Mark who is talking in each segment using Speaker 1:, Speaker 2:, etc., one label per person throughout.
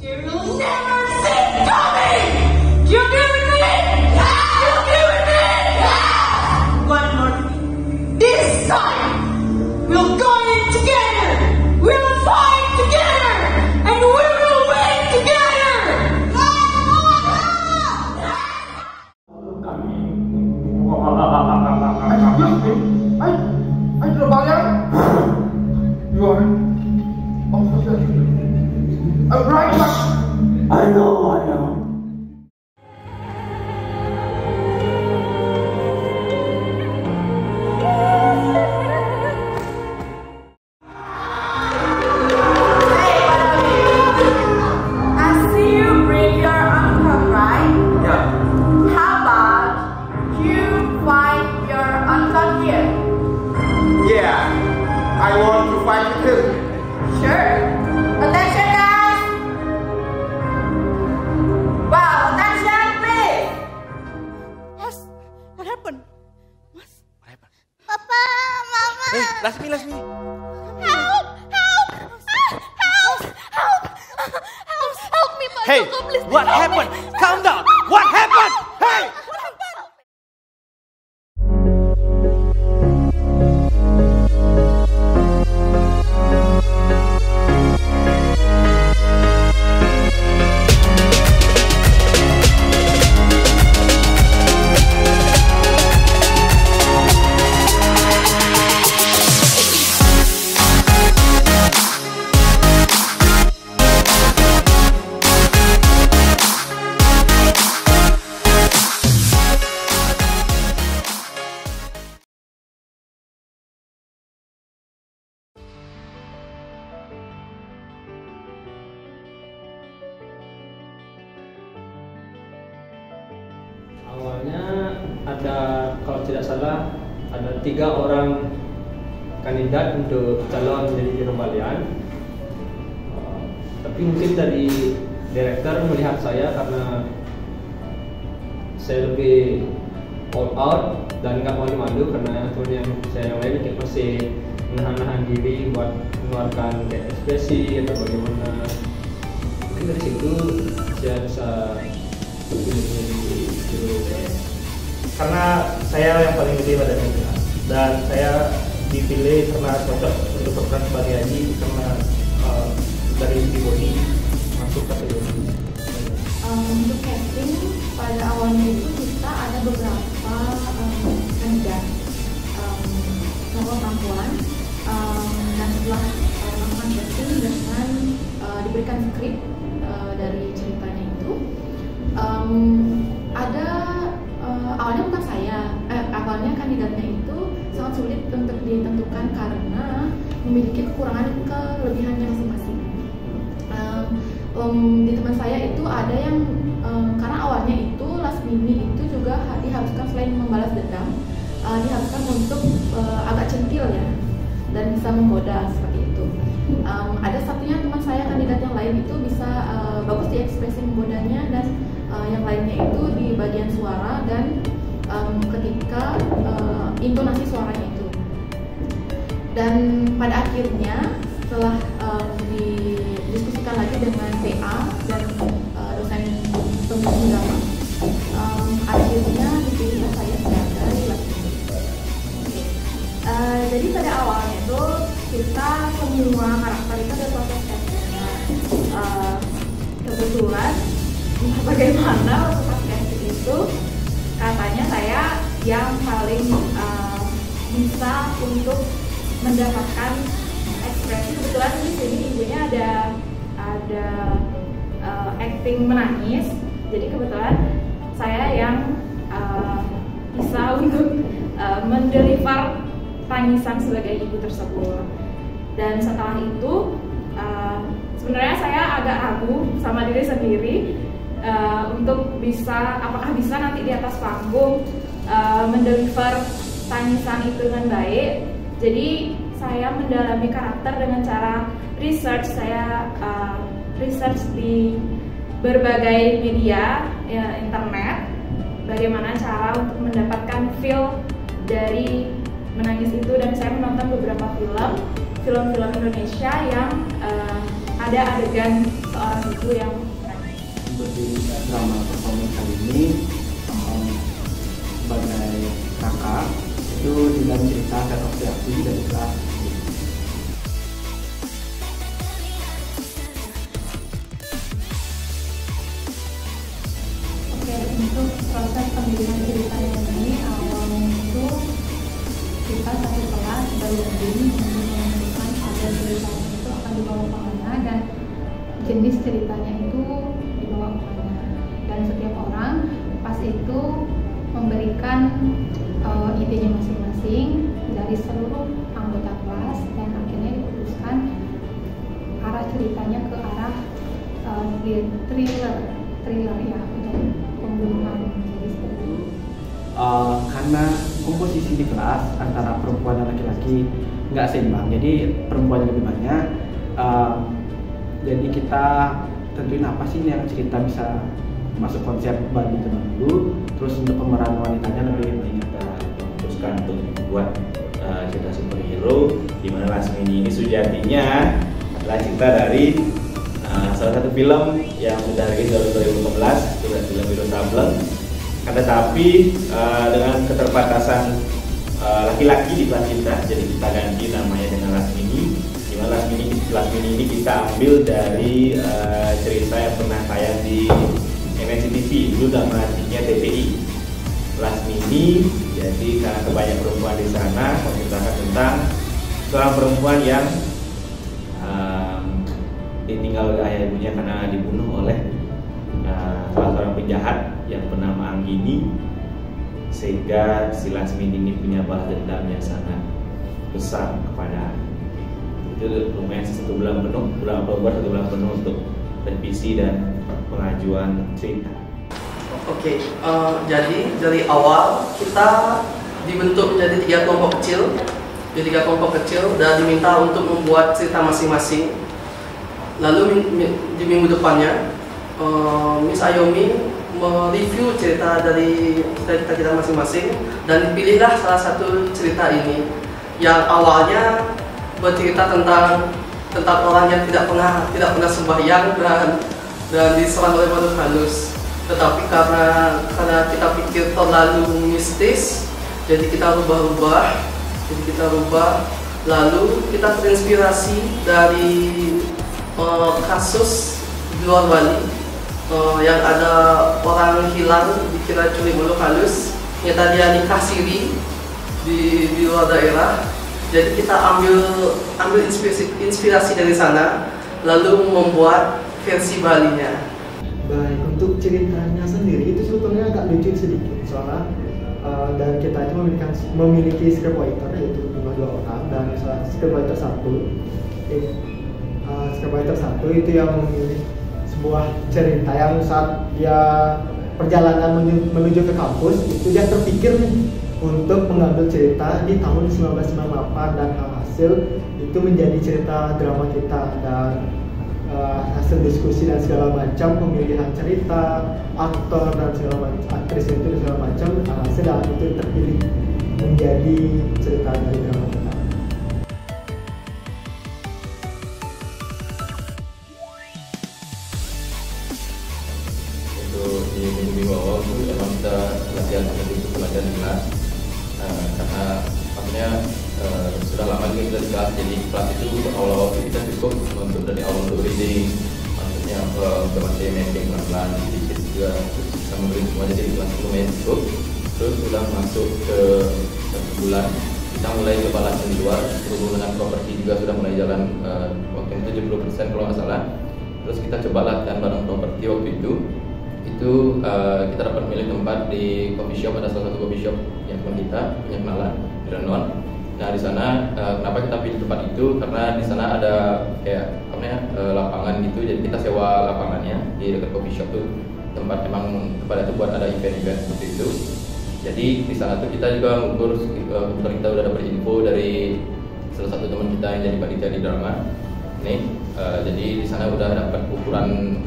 Speaker 1: You'll never see coming! You hear me? You hear me? One more thing. This time, we'll go in together. We'll fight together. And we will win together.
Speaker 2: Anh được bao nhiêu? Rồi. Ông sao vậy? Right back. I know.
Speaker 3: I want to fight with him.
Speaker 1: Sure. Attention, guys. Wow, attention, please.
Speaker 4: Mas, what happened? Mas,
Speaker 3: What happened?
Speaker 4: Papa, Mama.
Speaker 3: Hey, Lasmi.
Speaker 4: Help! Help me, Pak
Speaker 3: Hey,
Speaker 4: Joko, please.
Speaker 3: what happened? Calm down. What happened? Hey!
Speaker 4: What happened?
Speaker 5: Awalnya ada, kalau tidak salah, ada 3 orang kandidat untuk calon menjadi biro balian. Tapi mungkin dari direktur melihat saya karena saya lebih all out dan nggak malu-malu, karena teman yang saya yang lain kayak masih menahan diri buat mengeluarkan kayak ekspresi atau bagaimana. Mungkin dari situ saya bisa
Speaker 6: karena saya yang paling gede badannya dan saya dipilih karena cocok untuk berperan sebagai Haji karena dari segi body masuk kategori.
Speaker 7: Untuk casting pada awalnya itu kita ada beberapa kandidat cowok perempuan dan setelah melakukan casting dengan diberikan skrip dari ceritanya itu ada awalnya bukan saya, awalnya kandidatnya itu sangat sulit untuk ditentukan karena memiliki kekurangan kelebihannya masing-masing. Di teman saya itu ada yang karena awalnya itu Lasmini itu juga diharuskan selain membalas dendam, diharuskan untuk agak centil ya dan bisa menggoda seperti itu. Ada satunya teman saya kandidat yang lain itu bisa bagus di ekspresi menggodanya dan yang lainnya itu di bagian suara dan ketika intonasi suaranya itu. Dan pada akhirnya setelah didiskusikan lagi dengan PA dan dosen pembimbing drama, akhirnya dipilih saya sebagai Lasmini. Jadi pada awalnya itu kita semua karakter itu ada proses castingnya. Kebetulan bagaimana waktu pas casting itu katanya saya yang paling bisa untuk mendapatkan ekspresi. Kebetulan di sini ibunya ada acting menangis, jadi kebetulan saya yang bisa untuk mendeliver tangisan sebagai ibu tersebut. Dan setelah itu sebenarnya saya agak ragu sama diri sendiri untuk apakah bisa nanti di atas panggung mendeliver tangisan itu dengan baik. Jadi saya mendalami karakter dengan cara research. Saya research di berbagai media ya, internet, bagaimana cara untuk mendapatkan feel dari menangis itu, dan saya menonton beberapa film Indonesia yang ada adegan seorang ibu yang
Speaker 2: Untuk di drama performance kali ini sebagai kakak itu di dalam cerita rekonstruksi dari kelas.
Speaker 7: Oke, untuk proses pemilihan ceritanya ini awalnya itu kita satu kelas berunding untuk menentukan pada ceritanya itu akan dibawa kemana dan jenis ceritanya itu dibawa kemana, dan setiap orang pas itu memberikan idenya masing-masing dari seluruh anggota kelas, dan akhirnya diputuskan arah ceritanya ke arah thriller ya, untuk pembunuhan. Jadi seperti itu.
Speaker 2: Karena komposisi di kelas antara perempuan dan laki-laki nggak seimbang, jadi perempuan yang lebih banyak. Jadi kita tentuin apa sih yang cerita bisa masuk konsep Bali zaman dulu, terus untuk pemeran wanitanya lebih banyak.
Speaker 8: Teruskan untuk buat cerita superhero, di mana Lasmini ini sejatinya adalah cerita dari salah satu film yang sudah rilis tahun 2015, itu adalah film Wiro Sableng. Tetapi dengan keterbatasan laki-laki di kelas kita, jadi kita ganti namanya dengan Lasmini. Di mana Lasmini ini kita ambil dari cerita yang pernah tayang di MNC TV, dulu namanya TPI. Lasmini, jadi karena kebanyakan perempuan di sana, menceritakan tentang seorang perempuan yang ditinggal oleh ayah ibunya karena dibunuh oleh salah seorang penjahat yang bernama Anggini, sehingga si Lasmini ini punya balas dendam yang sangat besar kepada. Itu lumayan 1 bulan penuh, bulan Oktober 1 bulan penuh untuk revisi dan pengajuan cerita.
Speaker 9: Oke, jadi dari awal kita dibentuk menjadi 3 kelompok kecil. Jadi 3 kelompok kecil dan diminta untuk membuat cerita masing-masing. Lalu di minggu depannya, Miss Ayomi mereview cerita dari kita masing-masing dan dipilihlah salah satu cerita ini yang awalnya bercerita tentang orang yang tidak pernah sembahyang dan diserang oleh makhluk halus. Tetapi karena kita pikir terlalu mistis, jadi kita rubah. Lalu kita terinspirasi dari kasus di luar Bali yang ada orang hilang dikira culik makhluk halus, ternyata dia nikah siri di luar daerah. Jadi kita ambil inspirasi dari sana, lalu membuat versi Balinya.
Speaker 10: Baik, untuk ceritanya sendiri itu sebetulnya agak lucu sedikit, soalnya dan kita itu memiliki scriptwriter, yaitu cuma 2 orang, dan scriptwriter satu itu yang memilih sebuah cerita yang saat dia perjalanan menuju ke kampus itu dia terpikir untuk mengambil cerita di tahun 1998, dan hasil itu menjadi cerita drama kita. Dan hasil diskusi dan segala macam, pemilihan cerita, aktor dan segala macam, aktris itu dan segala macam, hasil dan itu terpilih menjadi cerita dari drama kita.
Speaker 11: Untuk di minggu awal itu emang kita latihan untuk pelajaran di kelas, karena maksudnya sudah lama juga kita di kelas, jadi kelas itu awal-awal kita cukup untuk dari awal untuk reading, maksudnya untuk materi mapping pelan-pelan, sedikit juga bisa memberi semua, jadi kelas itu lumayan cukup. Terus sudah masuk ke 1 bulan, kita mulai coba latihan di luar, berhubung dengan properti juga sudah mulai jalan waktu itu 70% kalau nggak salah. Terus kita coba latihan bareng properti waktu itu kita dapat milih tempat di coffee shop, ada salah satu coffee shop yang teman kita punya kenalan di Renon. Nah di sana kenapa kita pilih tempat itu, karena di sana ada kayak lapangan gitu, jadi kita sewa lapangannya di dekat coffee shop tuh, tempat emang kepada itu buat ada event-event seperti itu. Jadi di sana tuh kita juga mengukur, kebetulan kita udah dapat info dari salah satu teman kita yang jadi panitia di drama nih. Jadi di sana udah dapat ukuran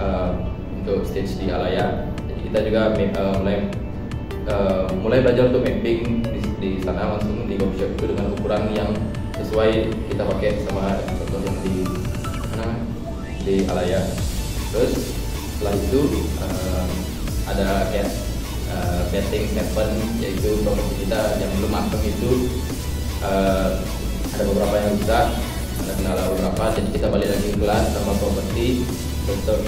Speaker 11: untuk stage di Alaya. Jadi kita juga mulai belajar untuk mapping di sana langsung di coffee shop itu dengan ukuran yang sesuai kita pakai sama contoh yang di mana di Alaya. Terus setelah itu ada kayak betting seven, yaitu properti kita yang belum matang itu ada beberapa yang rusak, ada kendala beberapa, jadi kita balik lagi ke kelas sama properti untuk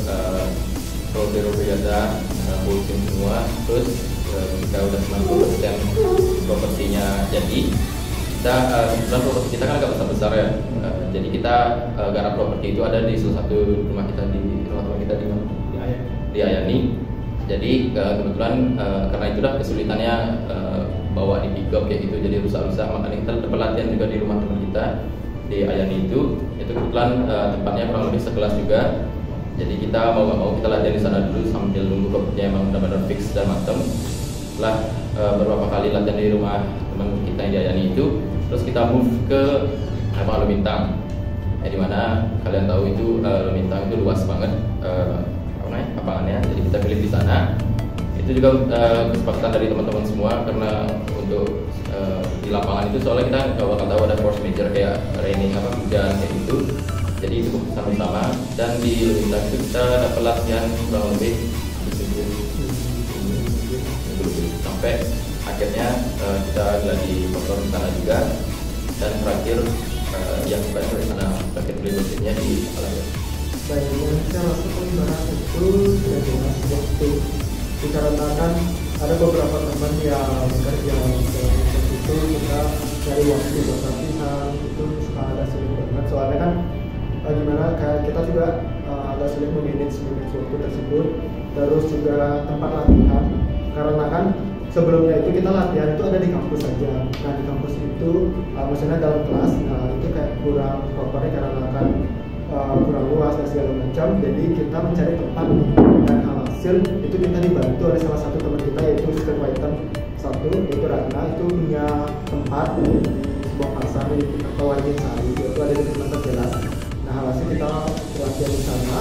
Speaker 11: rode biasa, bulletin semua. Terus kita udah 90% propertinya jadi, kita kebetulan properti kita kan agak besar ya, jadi kita garap properti itu ada di salah satu rumah kita di teman kita di Ayani. Jadi kebetulan karena itulah kesulitannya bawa di pick up kayak gitu, jadi rusak-rusak, makanya kita dapat latihan juga di rumah teman kita di Ayani itu kebetulan tempatnya kurang lebih sekelas juga. Jadi kita mau nggak mau kita latihan di sana dulu sambil nunggu propertinya emang benar-benar fix dan matang. Setelah beberapa kali latihan di rumah teman kita yang di Ayani itu, terus kita move ke Lumintang. Dimana kalian tahu itu Lumintang itu luas banget lapangannya, jadi kita pilih di sana. Itu juga kesepakatan dari teman-teman semua, karena untuk di lapangan itu soalnya kita nggak bakal tahu ada force major kayak raining hujan kayak gitu, jadi itu keputusan bersama. Dan di Lumintang itu kita dapat latihan kurang lebih sampai akhirnya kita gladi motor di sana juga, dan terakhir yang terakhir di sana terakhir leadershipnya di Alaya.
Speaker 10: Baik, yang saya rasa paling berat itu jelas waktu, dikarenakan ada beberapa teman yang bekerja dalam itu kita cari waktu buat latihan itu suka ada sulit banget, soalnya kan gimana kayak kita juga agak sulit memanage waktu tersebut. Terus juga tempat latihan, karena kan sebelumnya itu kita latihan itu ada di kampus saja. Nah di kampus itu maksudnya dalam kelas, nah itu kayak kurang propernya karena kan kurang luas dan segala macam. Jadi kita mencari tempat, dan hasil itu kita dibantu oleh salah satu teman kita yaitu Supervisor satu, yaitu Ratna, itu punya tempat di sebuah pasar di Kawajan Sari, itu ada di tempat jalan. Nah hasil kita latihan di sana.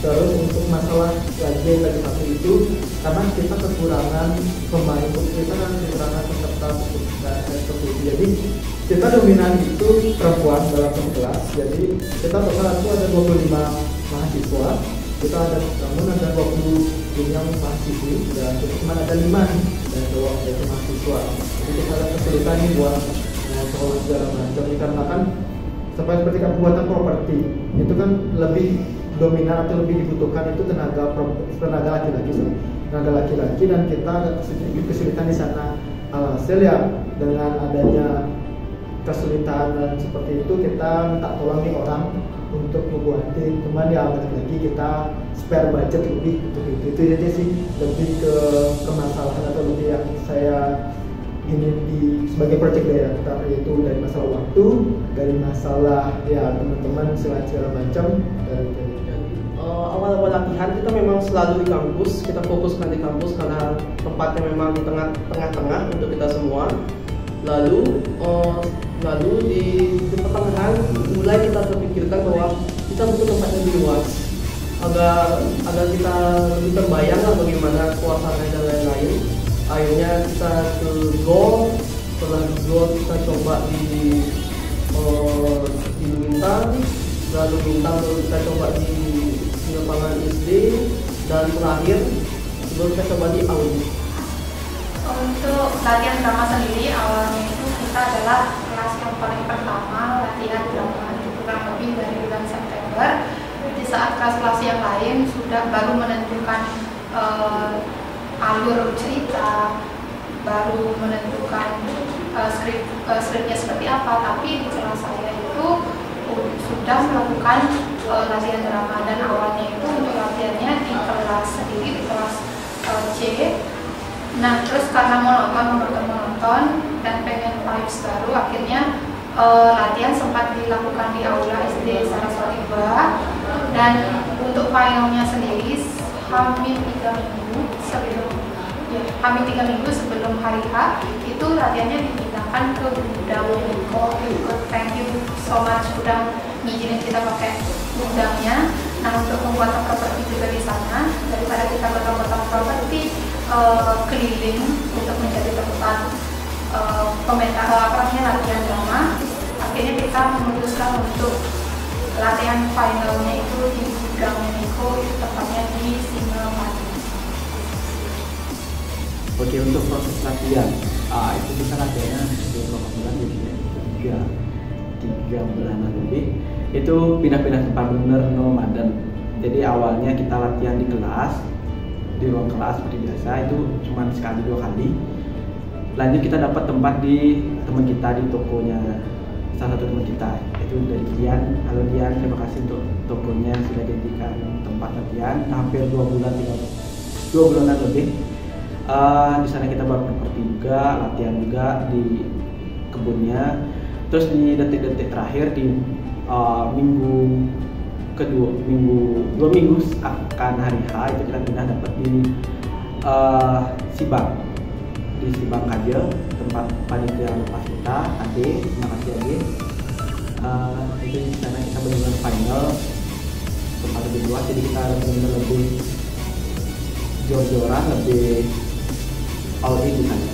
Speaker 10: Terus untuk masalah lagi satu itu, karena kita kekurangan pemain, kita kan kekurangan peserta seperti itu. Jadi kita dominan itu perempuan dalam satu kelas. Jadi kita total itu ada 25 mahasiswa. Kita ada namun ada 20 yang mahasiswi, dan kita cuma ada 5 dan cowok yaitu mahasiswa. Jadi kita ada kesulitan nih buat sekolah segala macam, dikarenakan seperti pembuatan properti itu kan lebih dominan atau lebih dibutuhkan itu tenaga laki-laki, dan kita ada kesulitan di sana. Alhasil ya dengan adanya kesulitan dan seperti itu, kita minta tolong nih orang untuk membuatin, cuman ya lagi kita spare budget lebih untuk itu aja sih, lebih ke masalah atau lebih yang saya ini di sebagai project director, yaitu dari masalah waktu, dari masalah ya teman-teman segala macam.
Speaker 9: Awal-awal latihan kita memang selalu di kampus, kita fokuskan di kampus karena tempatnya memang di tengah-tengah untuk kita semua. Lalu di pertengahan mulai kita terpikirkan bahwa kita butuh tempat yang lebih luas, agar kita lebih terbayang lah bagaimana suasana dan lain-lain. Akhirnya kita ke golf, setelah di golf kita coba di Bintang, lalu Bintang kita coba di lapangan SD, dan terakhir sebelum kita coba di Audi.
Speaker 12: Untuk latihan drama sendiri, awalnya itu kita adalah kelas yang paling pertama latihan drama, itu kurang lebih dari bulan September. Di saat kelas-kelas yang lain sudah baru menentukan alur cerita, baru menentukan skripnya seperti apa, tapi di kelas saya itu sudah melakukan latihan drama. Dan awalnya itu untuk latihannya di kelas sendiri, di kelas C. Nah terus karena monoton dan pengen vibes baru, akhirnya latihan sempat dilakukan di aula SD Saraswati Ba. Dan untuk finalnya sendiri hampir 3 minggu sebelum hari H itu latihannya dipindahkan ke gudang Wiko. Thank you so much udah ngizinin kita pakai gudangnya. Nah untuk pembuatan properti juga di sana, daripada kita potong-potong properti keliling untuk menjadi tempat latihan drama, akhirnya kita memutuskan untuk latihan finalnya itu di drama Mexico itu tepatnya di Singapura.
Speaker 2: Oke, untuk proses latihan, itu kita latihannya beberapa bulan, jadi 3 bulanan lebih. Itu pindah-pindah tempat, bener nomaden. Jadi awalnya kita latihan di kelas, di ruang kelas seperti biasa, itu cuma sekali 2 kali. Lanjut kita dapat tempat di teman kita, di tokonya salah satu teman kita, itu dari Dian. Halo Dian, terima kasih untuk tokonya sudah jadikan tempat latihan hampir 2 bulanan lebih. Di sana kita berparti juga, latihan juga di kebunnya. Terus di detik-detik terakhir di minggu kedua, 2 minggu akan hari H, itu kita pindah dapat di Sibang, di Sibang Kajel, tempat panitia lepas kita, Ade, terima kasih Ade. Itu di sana kita benar-benar final, tempat lebih luas, jadi kita benar-benar lebih jor-joran, lebih all in di sana.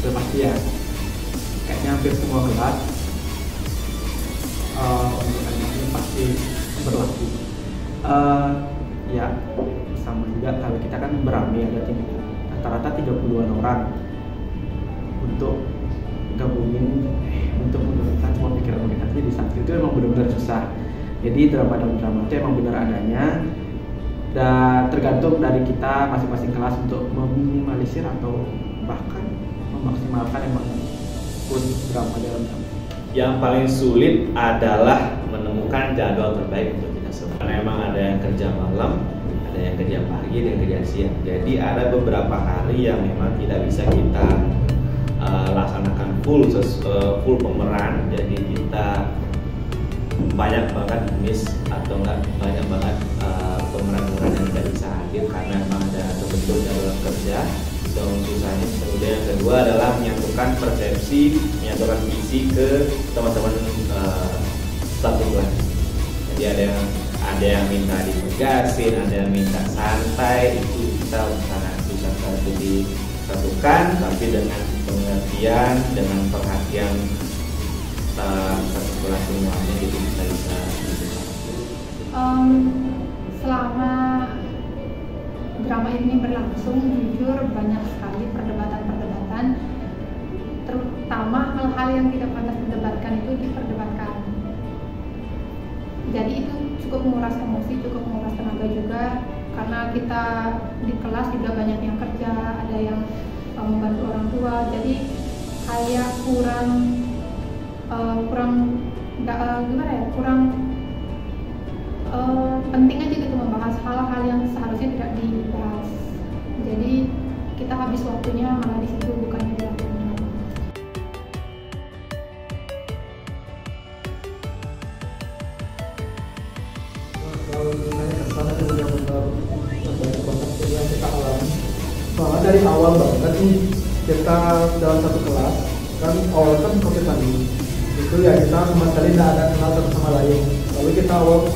Speaker 2: Sudah pasti ya, kayaknya hampir semua kelas untuk ini pasti berlaku. Ya, sama juga kalau kita kan beramai, ada tim rata-rata 30-an orang untuk gabungin, untuk menurunkan semua pikiran mereka di saat itu emang benar-benar susah. Jadi drama itu emang benar adanya, dan tergantung dari kita masing-masing kelas untuk meminimalisir atau bahkan memaksimalkan emang pun drama dalam drama.
Speaker 8: Yang paling sulit adalah menemukan jadwal terbaik untuk kita semua. Karena emang ada yang kerja malam, ada yang kerja pagi, ada yang kerja siang. Jadi ada beberapa hari yang memang tidak bisa kita laksanakan full pemeran. Jadi kita banyak banget miss atau enggak banyak banget pemeran-pemeran yang tidak bisa hadir karena memang ada terbentuk jadwal kerja. Itu susahnya. Kemudian yang kedua adalah menyatukan persepsi, menyatukan visi ke teman-teman satu kelas. Jadi ada yang minta ditegasin, ada yang minta santai, itu kita sangat susah untuk disatukan, tapi dengan pengertian, dengan perhatian satu kelas semuanya, jadi kita bisa
Speaker 12: selama drama ini berlangsung, jujur banyak sekali perdebatan-perdebatan, terutama hal-hal yang tidak pantas didebatkan itu diperdebatkan. Jadi itu cukup menguras emosi, cukup menguras tenaga juga, karena kita di kelas juga banyak yang kerja, ada yang membantu orang tua, jadi kayak kurang penting aja gitu membahas hal-hal yang seharusnya tidak dibahas. Jadi kita habis waktunya malah di situ, bukannya di lapangan.
Speaker 10: Kalau misalnya kesana itu benar-benar banyak banget yang kita alami. Soalnya dari awal banget nih kita dalam satu kelas kan, awal kan COVID tadi itu ya kita sama sekali tidak ada kenal satu sama lain. Lalu kita awal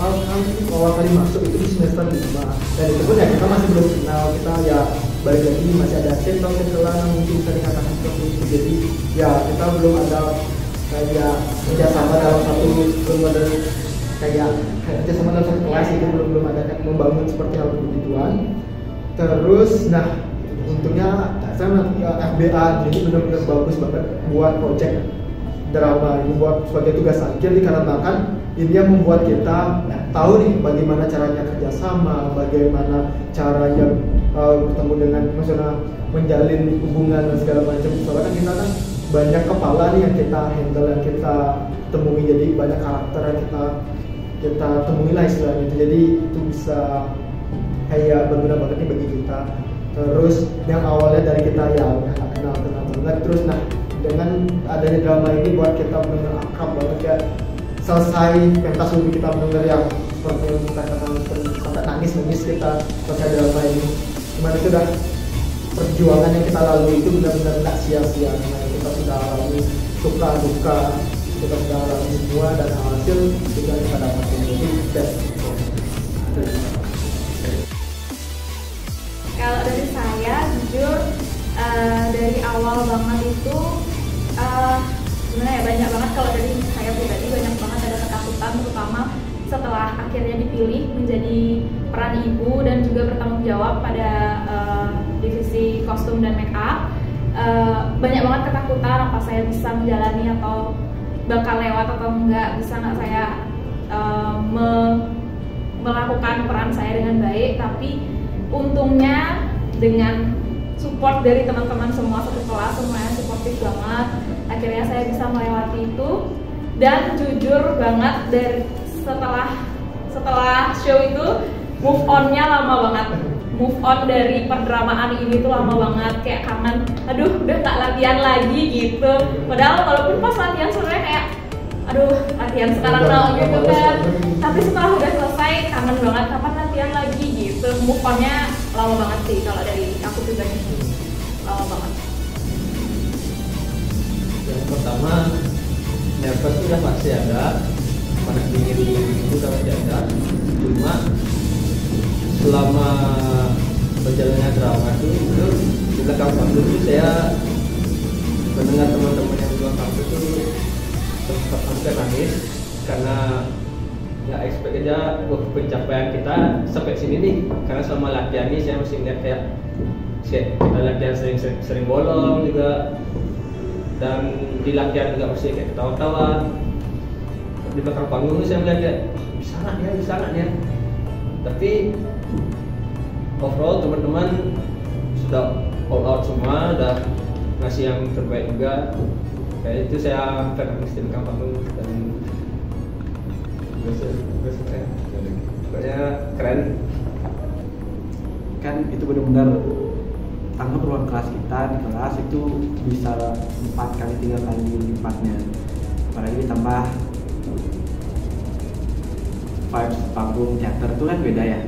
Speaker 10: kali masuk itu di semester 5, dan itu pun ya kita masih belum kenal, kita ya balik lagi masih ada celah mungkin bisa dikatakan seperti itu. Jadi ya kita belum ada kayak kerjasama dalam satu, belum ada kayak kerjasama dalam satu kelas, itu belum ada kayak membangun seperti hal begituan. Terus nah untungnya saya FBA jadi benar-benar bagus banget buat project drama ini, buat sebagai tugas akhir, dikarenakan ini yang membuat kita tahu nih bagaimana caranya kerjasama, bagaimana caranya bertemu dengan, maksudnya menjalin hubungan dan segala macam. Soalnya kan kita kan banyak kepala nih yang kita handle, yang kita temui, jadi banyak karakter yang kita temui lah istilahnya itu. Jadi itu bisa kayak berguna banget nih bagi kita. Terus yang awalnya dari kita ya udah kenal banget, terus nah dengan adanya drama ini buat kita benar-benar akrab banget ya. Selesai pentas ubi kita benar-benar yang seperti yang kita katakan sampai nangis kita selesai drama ini. Cuman itu udah perjuangan yang kita lalui itu benar-benar tidak sia-sia. Nah, kita sudah alami suka duka, kita sudah alami semua, dan hasil juga kita dapatkan itu best.
Speaker 13: Kalau dari saya jujur
Speaker 7: dari awal banget itu sebenarnya ya banyak banget, kalau dari saya pribadi banyak banget ada ketakutan, terutama setelah akhirnya dipilih menjadi peran ibu dan juga bertanggung jawab pada divisi kostum dan make up. Banyak banget ketakutan, apa saya bisa menjalani atau bakal lewat atau enggak, bisa nggak saya melakukan peran saya dengan baik. Tapi untungnya dengan support dari teman-teman semua satu kelas, semuanya suportif banget, akhirnya saya bisa melewati itu. Dan jujur banget, dari setelah show itu move on-nya lama banget. Move on dari perdramaan ini tuh lama banget, kayak kangen, aduh udah nggak latihan lagi gitu. Padahal walaupun pas latihan sebenarnya kayak aduh latihan sekarang dong gitu kan, tapi setelah udah selesai kangen banget kapan latihan lagi gitu. Move on-nya lama banget sih kalau dari aku pribadi, lama banget.
Speaker 5: Yang pertama, nervous itu udah pasti ada, panas dingin itu udah pasti ada. Cuma selama berjalannya drama itu di belakang panggung itu saya mendengar teman-teman yang di belakang panggung itu sempat hampir nangis karena nggak expect aja pencapaian kita sampai sini nih. Karena selama latihan ini saya masih lihat kayak kita latihan sering bolong juga, dan di latihan juga masih kayak ketawa-tawa. Di belakang panggung itu saya melihat kayak bisa nggak ya. Tapi overall teman-teman sudah all out semua, udah ngasih yang terbaik juga. Kayak itu saya hampir nangis di belakang panggung dan pokoknya keren.
Speaker 2: Kan itu benar-benar tanggap ruang kelas kita di kelas itu bisa 4 kali 3 kali lipatnya, apalagi ditambah vibes panggung teater itu kan beda ya.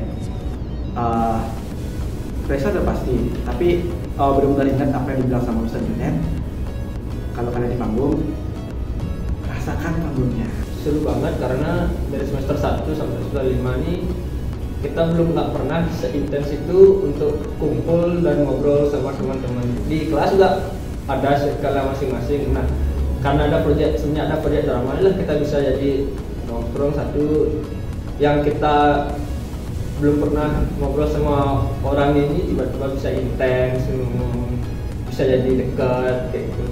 Speaker 2: Pressure udah pasti, tapi benar-benar ingat apa yang dibilang sama Ustaz Junet. Kalau kalian di panggung, rasakan panggungnya.
Speaker 5: Seru banget karena dari semester 1 sampai semester 5 ini kita nggak pernah seintens itu untuk kumpul dan ngobrol sama teman-teman. Di kelas juga ada skala masing-masing. Nah, karena ada proyek drama lah, kita bisa jadi nongkrong satu yang kita belum pernah ngobrol sama orang ini, tiba-tiba bisa intens, bisa jadi dekat kayak gitu.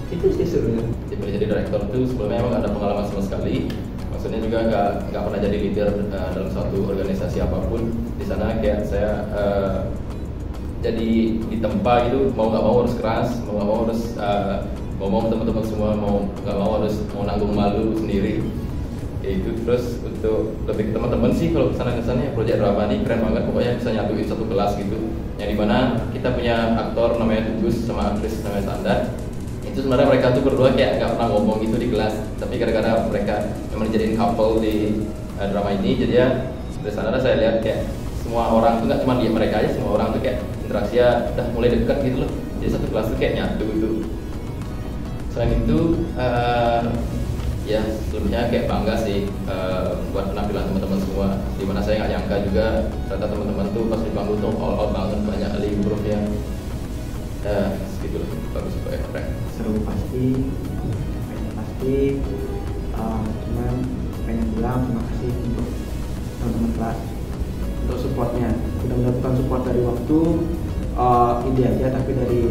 Speaker 5: Itu sih serunya.
Speaker 11: Jadi direktur itu sebelumnya memang ada pengalaman sama sekali. Maksudnya juga nggak pernah jadi leader dalam suatu organisasi apapun. Di sana kayak saya jadi ditempa gitu, mau nggak mau harus keras, mau nggak mau harus ngomong teman-teman semua, mau nggak mau harus nanggung malu sendiri. Kayak gitu. Terus untuk lebih ke teman-teman sih, kalau kesana-kesannya proyek drama ini keren banget. Pokoknya bisa nyatuin satu kelas gitu, yang dimana kita punya aktor namanya Tugus sama aktris namanya Sanda. Itu sebenarnya mereka tuh berdua kayak nggak pernah ngomong gitu di kelas, tapi gara-gara mereka memang dijadiin couple di drama ini, jadi ya dari sana saya lihat kayak semua orang tuh nggak cuma dia mereka aja, semua orang tuh kayak interaksinya udah mulai dekat gitu loh. Jadi satu kelas tuh kayak nyatu gitu. Selain itu ya sebelumnya kayak bangga sih buat penampilan teman-teman semua, dimana saya nggak nyangka juga ternyata teman-teman tuh pas di panggung tuh all out banget, banyak kali improve-nya. Gitu loh, bagus banget, keren.
Speaker 2: Seru pasti. Cuman pengen bilang terima kasih untuk teman-teman kelas untuk supportnya. Benar-benar bukan support dari waktu ide aja, tapi dari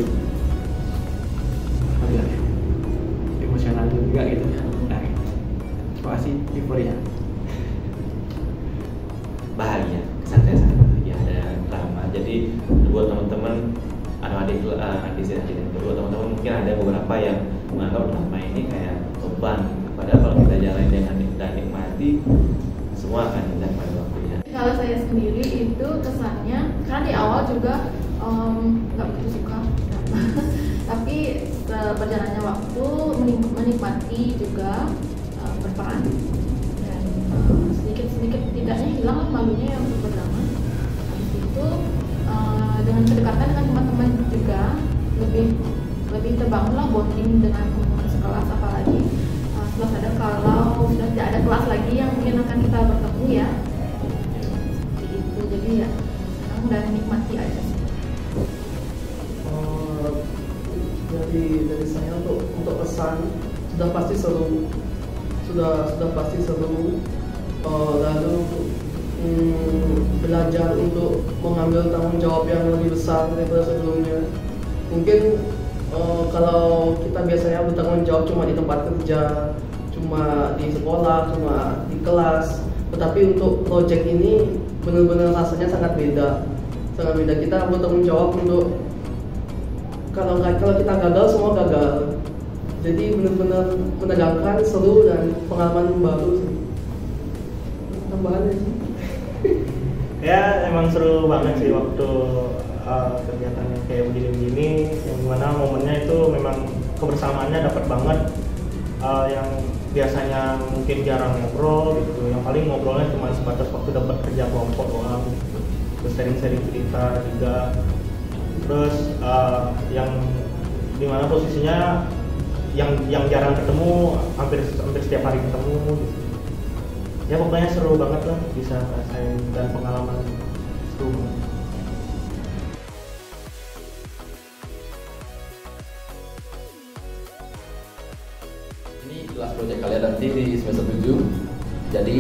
Speaker 2: emosional juga gitu. Nah, terima kasih Euforia.
Speaker 8: Bahagia, kesannya sangat bahagia ada drama. Jadi buat teman-teman adik-adik dan kedua teman-teman mungkin ada beberapa yang menganggap drama ini kayak beban. Padahal kalau kita jalanin dengan dan nikmati, semua akan indah pada waktunya.
Speaker 7: Kalau saya sendiri itu kesannya, karena di awal juga nggak begitu suka drama, tapi berjalannya waktu menikmati juga berperan, dan sedikit tidaknya hilang malunya yang berdrama. Habis itu dengan kedekatan dengan teman-teman juga lebih terbangunlah bonding dengan teman-teman sekelas, apalagi setelah sadar kalau sudah tidak ada kelas lagi yang mungkin akan kita bertemu ya. Seperti itu, jadi ya senang dan nikmati aja sih.
Speaker 9: dari saya untuk pesan sudah pasti seru, sudah pasti seru. Lalu belajar untuk mengambil tanggung jawab yang lebih besar daripada sebelumnya. Mungkin kalau kita biasanya bertanggung jawab cuma di tempat kerja, cuma di sekolah, cuma di kelas, tetapi untuk project ini benar-benar rasanya sangat beda. Kita bertanggung jawab untuk kalau kita gagal, semua gagal. Jadi benar-benar menegangkan, seru, dan pengalaman baru sih. Tambahannya sih.
Speaker 6: Ya emang seru banget sih waktu kegiatan yang kayak begini-begini, yang dimana momennya itu memang kebersamaannya dapat banget. Yang biasanya mungkin jarang ngobrol gitu, yang paling ngobrolnya cuma sebatas waktu dapat kerja kelompok doang gitu. Terus sharing-sharing cerita juga. Terus yang dimana posisinya yang jarang ketemu hampir setiap hari ketemu gitu. Ya pokoknya seru banget lah, bisa ngerasain dan pengalaman seru banget.
Speaker 11: Ini kelas proyek kalian nanti di semester 7. Jadi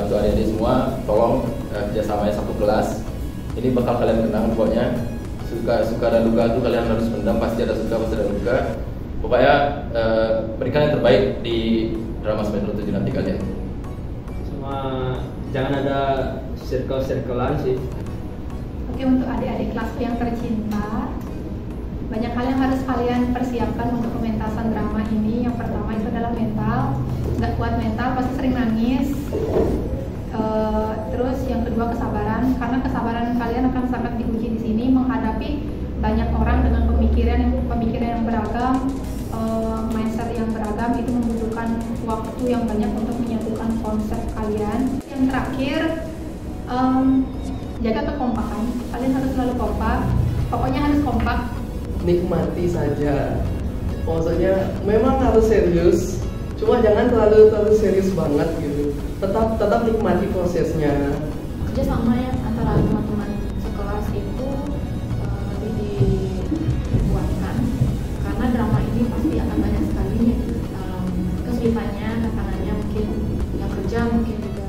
Speaker 11: untuk adik-adik semua tolong kerjasamanya satu kelas. Ini bakal kalian kenang pokoknya. Suka dan duka itu kalian harus pendam, pasti ada suka, pasti ada duka. Pokoknya berikan yang terbaik di drama semester 7 nanti kalian.
Speaker 5: Jangan ada circle-circlean sih.
Speaker 12: Oke, untuk adik-adik kelasku yang tercinta, banyak hal yang harus kalian persiapkan untuk pementasan drama ini. Yang pertama itu adalah mental. Nggak kuat mental pasti sering nangis. Terus yang kedua kesabaran, karena kesabaran kalian akan sangat diuji di sini menghadapi banyak orang dengan pemikiran yang beragam, mindset yang beragam. Itu membutuhkan waktu yang banyak untuk menyatukan konsep kalian. Yang terakhir, jaga kekompakan. Kalian harus selalu kompak. Pokoknya harus kompak.
Speaker 9: Nikmati saja. Maksudnya memang harus serius, cuma jangan terlalu serius banget gitu. Tetap nikmati prosesnya.
Speaker 7: Kerjasama ya antara teman-teman sekelas itu lebih dikuatkan, karena drama ini pasti akan banyak sekali kesulitannya, tantangannya, mungkin yang kerja mungkin juga